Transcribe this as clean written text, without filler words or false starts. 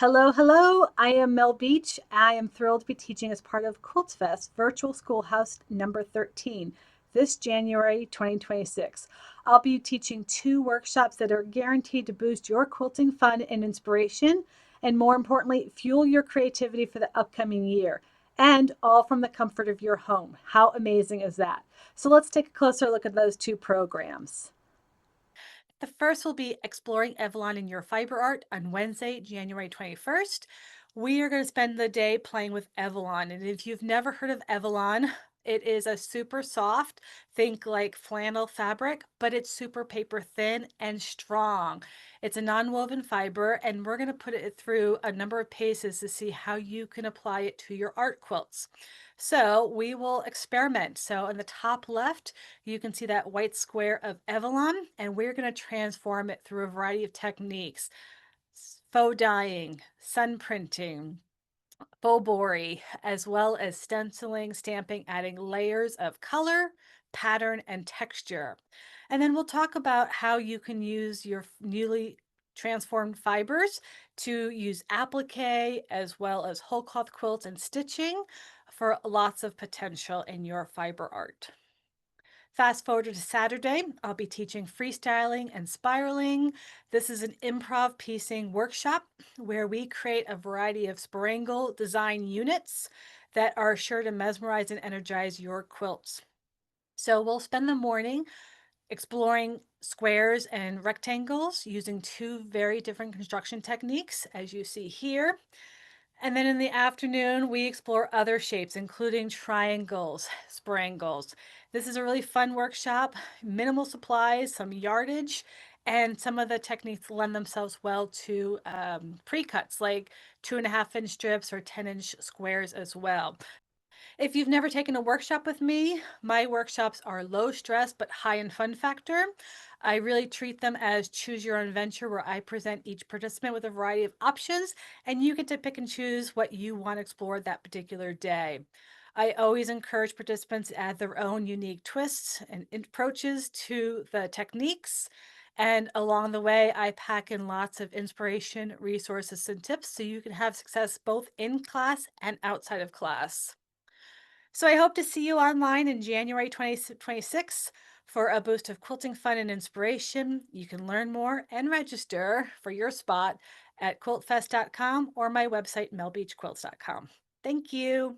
Hello, hello. I am Mel Beach. I am thrilled to be teaching as part of QuiltFest Virtual Schoolhouse number 13 this January 2026. I'll be teaching two workshops that are guaranteed to boost your quilting fun and inspiration, and more importantly, fuel your creativity for the upcoming year, and all from the comfort of your home. How amazing is that? So let's take a closer look at those two programs. The first will be exploring Evolon in your fiber art on Wednesday, January 21st. We are going to spend the day playing with Evolon. And if you've never heard of Evolon, it is a super soft, think like flannel fabric, but it's super paper thin and strong. It's a non-woven fiber, and we're going to put it through a number of paces to see how you can apply it to your art quilts. So we will experiment. So in the top left, you can see that white square of Evolon, and we're going to transform it through a variety of techniques: faux dyeing, sun printing, Bobori, as well as stenciling, stamping, adding layers of color, pattern, and texture. And then we'll talk about how you can use your newly transformed fibers to use applique as well as whole cloth quilts and stitching for lots of potential in your fiber art. Fast forward to Saturday, I'll be teaching freestyling and spiraling. This is an improv piecing workshop where we create a variety of spirangle design units that are sure to mesmerize and energize your quilts. So we'll spend the morning exploring squares and rectangles using two very different construction techniques, as you see here. And then in the afternoon, we explore other shapes, including triangles, sprangles. This is a really fun workshop, minimal supplies, some yardage, and some of the techniques lend themselves well to pre-cuts like 2.5-inch strips or 10-inch squares as well. If you've never taken a workshop with me, my workshops are low stress but high in fun factor. I really treat them as choose your own venture, where I present each participant with a variety of options and you get to pick and choose what you want to explore that particular day. I always encourage participants to add their own unique twists and approaches to the techniques. And along the way, I pack in lots of inspiration, resources, and tips so you can have success both in class and outside of class. So I hope to see you online in January 2026 for a boost of quilting fun and inspiration. You can learn more and register for your spot at quiltfest.com or my website, melbeachquilts.com. Thank you.